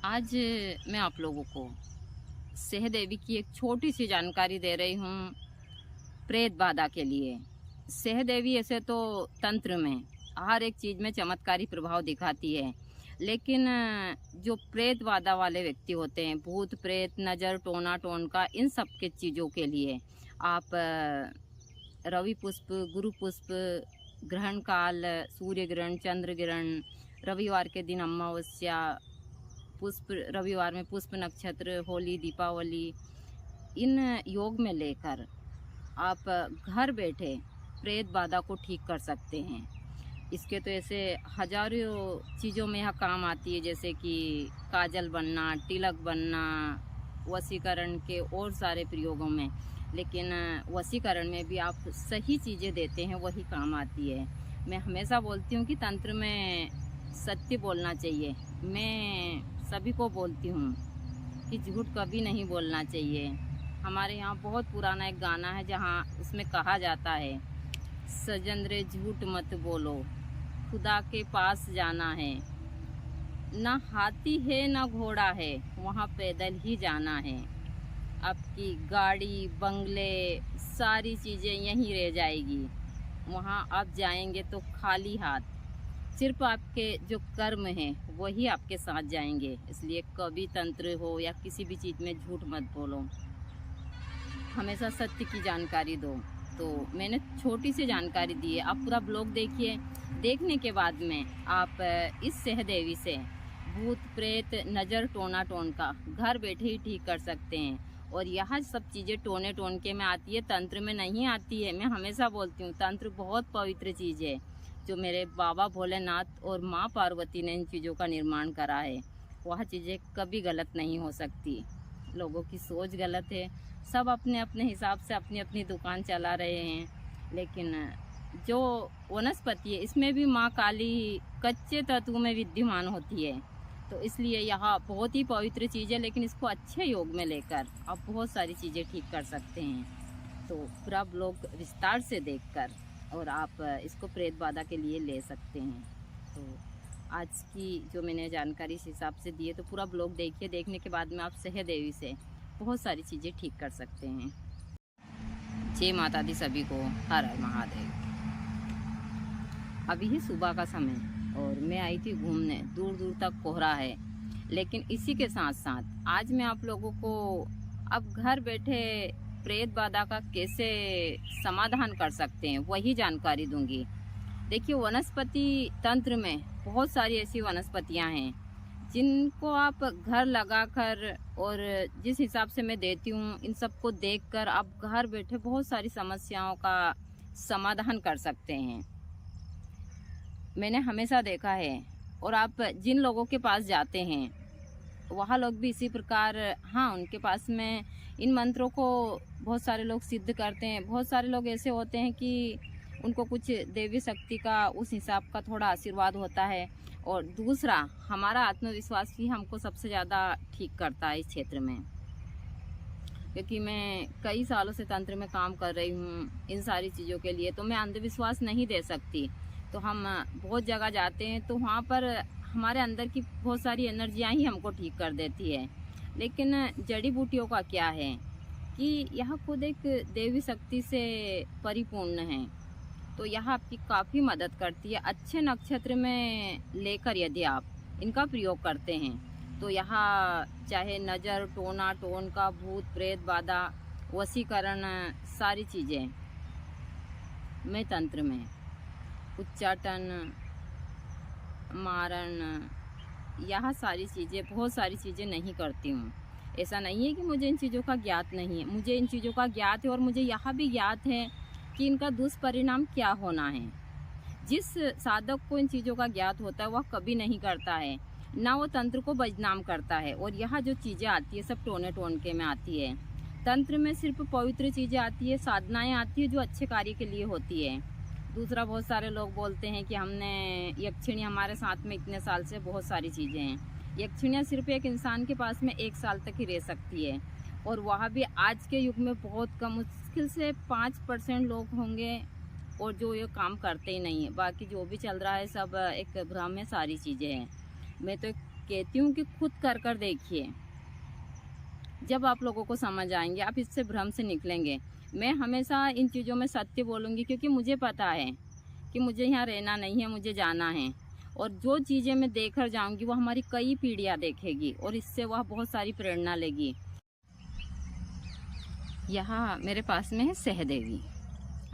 आज मैं आप लोगों को सहदेवी की एक छोटी सी जानकारी दे रही हूँ प्रेत बाधा के लिए। सहदेवी ऐसे तो तंत्र में हर एक चीज़ में चमत्कारी प्रभाव दिखाती है, लेकिन जो प्रेत बाधा वाले व्यक्ति होते हैं, भूत प्रेत नज़र टोना टोनका, इन सब के चीज़ों के लिए आप रवि पुष्प, गुरु पुष्प, ग्रहण काल, सूर्य ग्रहण, चंद्र ग्रहण, रविवार के दिन अमावस्या, पुष्प रविवार में पुष्प नक्षत्र, होली, दीपावली, इन योग में लेकर आप घर बैठे प्रेत बाधा को ठीक कर सकते हैं। इसके तो ऐसे हजारों चीज़ों में यह काम आती है, जैसे कि काजल बनना, तिलक बनना, वशीकरण के और सारे प्रयोगों में। लेकिन वशीकरण में भी आप सही चीज़ें देते हैं, वही काम आती है। मैं हमेशा बोलती हूँ कि तंत्र में सत्य बोलना चाहिए। मैं सभी को बोलती हूँ कि झूठ कभी नहीं बोलना चाहिए। हमारे यहाँ बहुत पुराना एक गाना है जहाँ उसमें कहा जाता है, सजन रे झूठ मत बोलो, खुदा के पास जाना है, ना हाथी है ना घोड़ा है, वहाँ पैदल ही जाना है। आपकी गाड़ी बंगले सारी चीज़ें यहीं रह जाएगी, वहाँ आप जाएंगे तो खाली हाथ। सिर्फ आपके जो कर्म हैं वही आपके साथ जाएंगे। इसलिए कभी तंत्र हो या किसी भी चीज़ में झूठ मत बोलो, हमेशा सत्य की जानकारी दो। तो मैंने छोटी सी जानकारी दी है, आप पूरा ब्लॉग देखिए। देखने के बाद में आप इस सहदेवी से भूत प्रेत नज़र टोना टोन का घर बैठे ही ठीक कर सकते हैं। और यह सब चीज़ें टोने टोन के में आती है, तंत्र में नहीं आती है। मैं हमेशा बोलती हूँ तंत्र बहुत पवित्र चीज़ है, जो मेरे बाबा भोलेनाथ और माँ पार्वती ने इन चीज़ों का निर्माण करा है। वह चीज़ें कभी गलत नहीं हो सकती। लोगों की सोच गलत है, सब अपने अपने हिसाब से अपनी अपनी दुकान चला रहे हैं। लेकिन जो वनस्पति है इसमें भी माँ काली कच्चे तत्व में विद्यमान होती है। तो इसलिए यह बहुत ही पवित्र चीज़ है, लेकिन इसको अच्छे योग में लेकर आप बहुत सारी चीज़ें ठीक कर सकते हैं। तो पूरा ब्लॉग विस्तार से देखकर और आप इसको प्रेत बाधा के लिए ले सकते हैं। तो आज की जो मैंने जानकारी इस हिसाब से दी है, तो पूरा ब्लॉग देखिए। देखने के बाद में आप सहदेवी से बहुत सारी चीज़ें ठीक कर सकते हैं। जय माता दी सभी को, हर हर महादेव। अभी ही सुबह का समय और मैं आई थी घूमने, दूर दूर तक कोहरा है। लेकिन इसी के साथ साथ आज मैं आप लोगों को अब घर बैठे प्रेत बाधा का कैसे समाधान कर सकते हैं वही जानकारी दूंगी। देखिए, वनस्पति तंत्र में बहुत सारी ऐसी वनस्पतियां हैं जिनको आप घर लगाकर, और जिस हिसाब से मैं देती हूँ इन सबको देखकर आप घर बैठे बहुत सारी समस्याओं का समाधान कर सकते हैं। मैंने हमेशा देखा है, और आप जिन लोगों के पास जाते हैं वहाँ लोग भी इसी प्रकार, हाँ, उनके पास में इन मंत्रों को बहुत सारे लोग सिद्ध करते हैं। बहुत सारे लोग ऐसे होते हैं कि उनको कुछ देवी शक्ति का उस हिसाब का थोड़ा आशीर्वाद होता है। और दूसरा, हमारा आत्मविश्वास ही हमको सबसे ज़्यादा ठीक करता है इस क्षेत्र में। क्योंकि मैं कई सालों से तंत्र में काम कर रही हूँ इन सारी चीज़ों के लिए, तो मैं अंधविश्वास नहीं दे सकती। तो हम बहुत जगह जाते हैं तो वहाँ पर हमारे अंदर की बहुत सारी एनर्जियाँ ही हमको ठीक कर देती है। लेकिन जड़ी बूटियों का क्या है कि यह खुद एक देवी शक्ति से परिपूर्ण है, तो यह आपकी काफ़ी मदद करती है। अच्छे नक्षत्र में लेकर यदि आप इनका प्रयोग करते हैं तो यहाँ चाहे नज़र टोना टोन का, भूत प्रेत बाधा, वशीकरण, सारी चीज़ें मैं तंत्र में उच्चाटन, मारण, यह सारी चीज़ें, बहुत सारी चीज़ें नहीं करती हूँ। ऐसा नहीं है कि मुझे इन चीज़ों का ज्ञात नहीं है, मुझे इन चीज़ों का ज्ञात है। और मुझे यह भी ज्ञात है कि इनका दुष्परिणाम क्या होना है। जिस साधक को इन चीज़ों का ज्ञात होता है वह कभी नहीं करता है, ना वो तंत्र को बदनाम करता है। और यह जो चीज़ें आती है सब टोने टोन के में आती है। तंत्र में सिर्फ पवित्र चीज़ें आती है, साधनाएँ आती है जो अच्छे कार्य के लिए होती है। दूसरा, बहुत सारे लोग बोलते हैं कि हमने यक्षिणी हमारे साथ में इतने साल से, बहुत सारी चीज़ें हैं। यक्षिणियाँ सिर्फ एक इंसान के पास में 1 साल तक ही रह सकती है, और वह भी आज के युग में बहुत कम, मुश्किल से 5% लोग होंगे और जो ये काम करते ही नहीं है। बाकी जो भी चल रहा है सब एक भ्रम है, सारी चीज़ें हैं। मैं तो कहती हूँ कि खुद कर देखिए, जब आप लोगों को समझ आएंगे आप इससे भ्रम से निकलेंगे। मैं हमेशा इन चीज़ों में सत्य बोलूँगी, क्योंकि मुझे पता है कि मुझे यहाँ रहना नहीं है, मुझे जाना है। और जो चीज़ें मैं देख कर जाऊँगी वो हमारी कई पीढ़ियाँ देखेगी और इससे वह बहुत सारी प्रेरणा लेगी। यहाँ मेरे पास में है सहदेवी,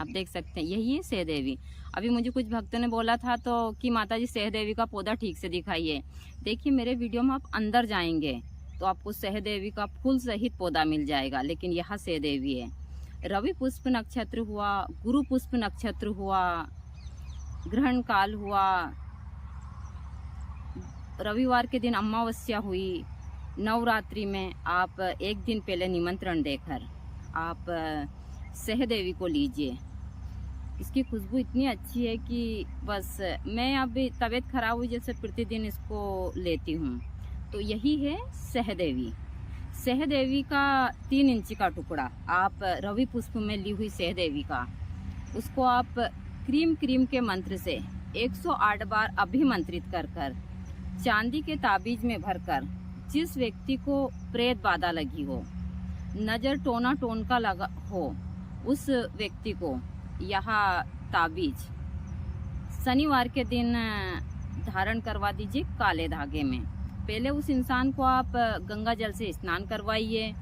आप देख सकते हैं, यही है सहदेवी। अभी मुझे कुछ भक्तों ने बोला था तो कि माता जी सहदेवी का पौधा ठीक से दिखाइए। देखिए मेरे वीडियो में आप अंदर जाएंगे तो आपको सहदेवी का फूल सहित पौधा मिल जाएगा, लेकिन यहाँ सहदेवी है। रवि पुष्प नक्षत्र हुआ, गुरु पुष्प नक्षत्र हुआ, ग्रहण काल हुआ, रविवार के दिन अमावस्या हुई, नवरात्रि में आप एक दिन पहले निमंत्रण देकर आप सहदेवी को लीजिए। इसकी खुशबू इतनी अच्छी है कि बस मैं अभी तबीयत खराब हुई जैसे प्रतिदिन इसको लेती हूँ। तो यही है सहदेवी। सहदेवी का 3 इंच का टुकड़ा आप रवि पुष्प में ली हुई सहदेवी का, उसको आप क्रीम के मंत्र से 108 बार अभिमंत्रित कर चांदी के ताबीज में भरकर, जिस व्यक्ति को प्रेत बाधा लगी हो, नजर टोना टोन का लगा हो, उस व्यक्ति को यह ताबीज शनिवार के दिन धारण करवा दीजिए काले धागे में। पहले उस इंसान को आप गंगा जल से स्नान करवाइए,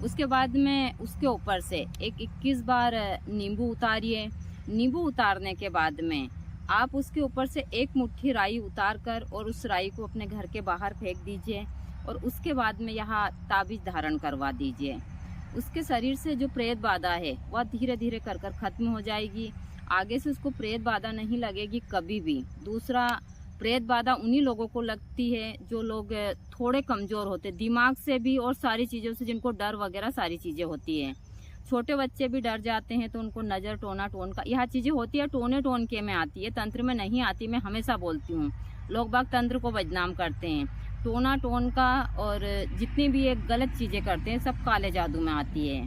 उसके बाद में उसके ऊपर से 21 बार नींबू उतारिए। नींबू उतारने के बाद में आप उसके ऊपर से 1 मुट्ठी राई उतार कर और उस राई को अपने घर के बाहर फेंक दीजिए और उसके बाद में यहाँ ताबीज धारण करवा दीजिए। उसके शरीर से जो प्रेत बाधा है वह धीरे धीरे कर खत्म हो जाएगी। आगे से उसको प्रेत बाधा नहीं लगेगी कभी भी। दूसरा, प्रेत बाधा उन्हीं लोगों को लगती है जो लोग थोड़े कमजोर होते, दिमाग से भी और सारी चीज़ों से, जिनको डर वगैरह सारी चीज़ें होती हैं। छोटे बच्चे भी डर जाते हैं तो उनको नज़र टोना टोन का यह चीज़ें होती है, टोने टोन के में आती है, तंत्र में नहीं आती। मैं हमेशा बोलती हूँ, लोग बाग तंत्र को बदनाम करते हैं। टोना टोन का और जितनी भी एक गलत चीज़ें करते हैं सब काले जादू में आती है।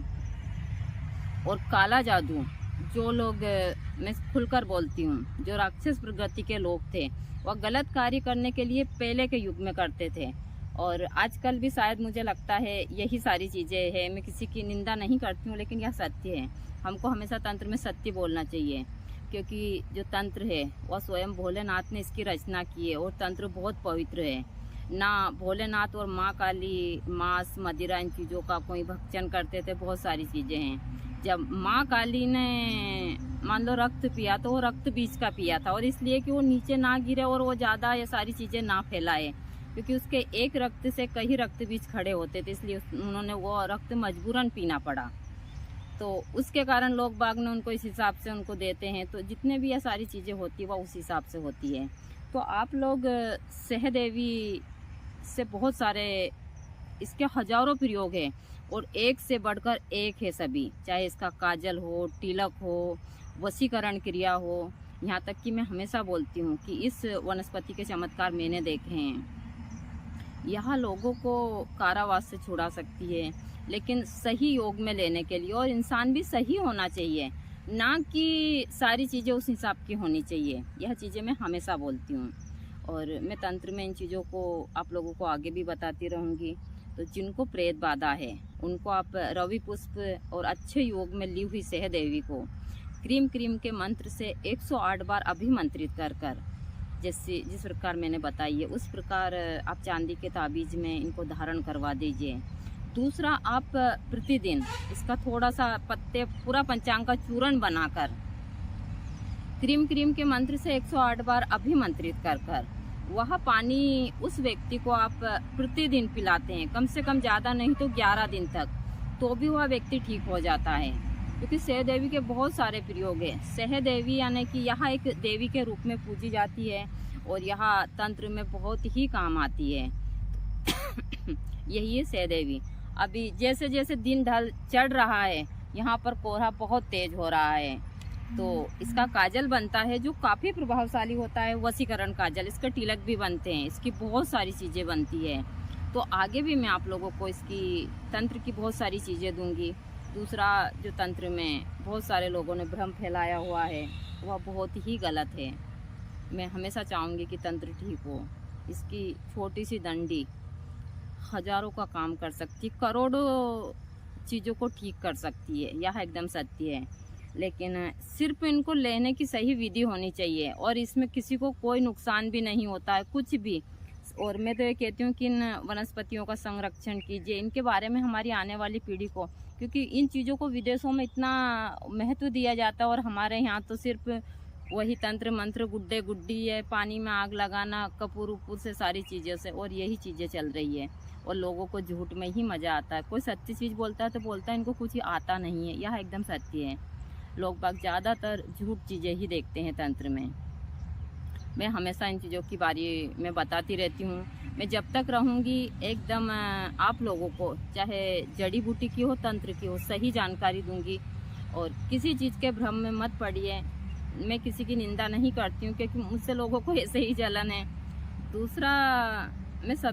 और काला जादू जो लोग, मैं खुलकर बोलती हूँ, जो राक्षस प्रगति के लोग थे वह गलत कार्य करने के लिए पहले के युग में करते थे और आजकल भी शायद मुझे लगता है यही सारी चीज़ें हैं। मैं किसी की निंदा नहीं करती हूँ, लेकिन यह सत्य है। हमको हमेशा तंत्र में सत्य बोलना चाहिए, क्योंकि जो तंत्र है वह स्वयं भोलेनाथ ने इसकी रचना की है और तंत्र बहुत पवित्र है। ना भोलेनाथ और माँ काली मांस मदिरा इन चीज़ों का कोई भक्षण करते थे, बहुत सारी चीज़ें हैं। जब माँ काली ने मान लो रक्त पिया तो वो रक्त बीज का पिया था, और इसलिए कि वो नीचे ना गिरे और वो ज़्यादा ये सारी चीज़ें ना फैलाए, क्योंकि उसके एक रक्त से कई रक्त बीज खड़े होते थे, इसलिए उन्होंने वो रक्त मजबूरन पीना पड़ा। तो उसके कारण लोग बाग ने उनको इस हिसाब से उनको देते हैं। तो जितने भी ये सारी चीज़ें होती है वह उस हिसाब से होती है। तो आप लोग सहदेवी से बहुत सारे, इसके हजारों प्रयोग हैं और एक से बढ़कर एक है सभी, चाहे इसका काजल हो, तिलक हो, वशीकरण क्रिया हो। यहाँ तक कि मैं हमेशा बोलती हूँ कि इस वनस्पति के चमत्कार मैंने देखे हैं। यह लोगों को कारावास से छुड़ा सकती है, लेकिन सही योग में लेने के लिए, और इंसान भी सही होना चाहिए, ना कि सारी चीज़ें उस हिसाब की होनी चाहिए। यह चीज़ें मैं हमेशा बोलती हूँ और मैं तंत्र में इन चीज़ों को आप लोगों को आगे भी बताती रहूँगी। तो जिनको प्रेत बाधा है उनको आप रवि पुष्प और अच्छे योग में ली हुई सहदेवी को क्रीम के मंत्र से 108 बार अभिमंत्रित कर जिस प्रकार मैंने बताई है उस प्रकार आप चांदी के ताबीज में इनको धारण करवा दीजिए। दूसरा, आप प्रतिदिन इसका थोड़ा सा पत्ते पूरा पंचांग का चूर्ण बनाकर क्रीम के मंत्र से 108 बार अभिमंत्रित कर वह पानी उस व्यक्ति को आप प्रतिदिन पिलाते हैं, कम से कम ज़्यादा नहीं तो 11 दिन तक, तो भी वह व्यक्ति ठीक हो जाता है। क्योंकि सहदेवी के बहुत सारे प्रयोग हैं। सहदेवी यानी कि यहाँ एक देवी के रूप में पूजी जाती है और यहाँ तंत्र में बहुत ही काम आती है। यही है सहदेवी। अभी जैसे जैसे दिन ढल चढ़ रहा है, यहाँ पर कोहरा बहुत तेज हो रहा है, तो इसका काजल बनता है जो काफ़ी प्रभावशाली होता है, वशीकरण काजल। इसके तिलक भी बनते हैं, इसकी बहुत सारी चीज़ें बनती है। तो आगे भी मैं आप लोगों को इसकी तंत्र की बहुत सारी चीज़ें दूंगी। दूसरा, जो तंत्र में बहुत सारे लोगों ने भ्रम फैलाया हुआ है वह बहुत ही गलत है। मैं हमेशा चाहूँगी कि तंत्र ठीक हो, इसकी छोटी सी डंडी हजारों का काम कर सकती है, करोड़ों चीज़ों को ठीक कर सकती है, यह एकदम सत्य है। लेकिन सिर्फ इनको लेने की सही विधि होनी चाहिए और इसमें किसी को कोई नुकसान भी नहीं होता है, कुछ भी। और मैं तो ये कहती हूँ कि इन वनस्पतियों का संरक्षण कीजिए, इनके बारे में हमारी आने वाली पीढ़ी को, क्योंकि इन चीज़ों को विदेशों में इतना महत्व दिया जाता है और हमारे यहाँ तो सिर्फ वही तंत्र मंत्र, गुड्डे गुड्डी है, पानी में आग लगाना, कपूर उपूर से सारी चीज़ों से, और यही चीज़ें चल रही है। और लोगों को झूठ में ही मज़ा आता है। कोई सच्ची चीज़ बोलता है तो बोलता है इनको कुछ ही आता नहीं है, यह एकदम सत्य है। लोग बाग ज़्यादातर झूठ चीज़ें ही देखते हैं तंत्र में। मैं हमेशा इन चीज़ों की बारे में बताती रहती हूँ। मैं जब तक रहूँगी एकदम आप लोगों को, चाहे जड़ी बूटी की हो, तंत्र की हो, सही जानकारी दूँगी। और किसी चीज़ के भ्रम में मत पड़िए। मैं किसी की निंदा नहीं करती हूँ, क्योंकि मुझसे लोगों को ऐसे ही जलन है। दूसरा, मैं सब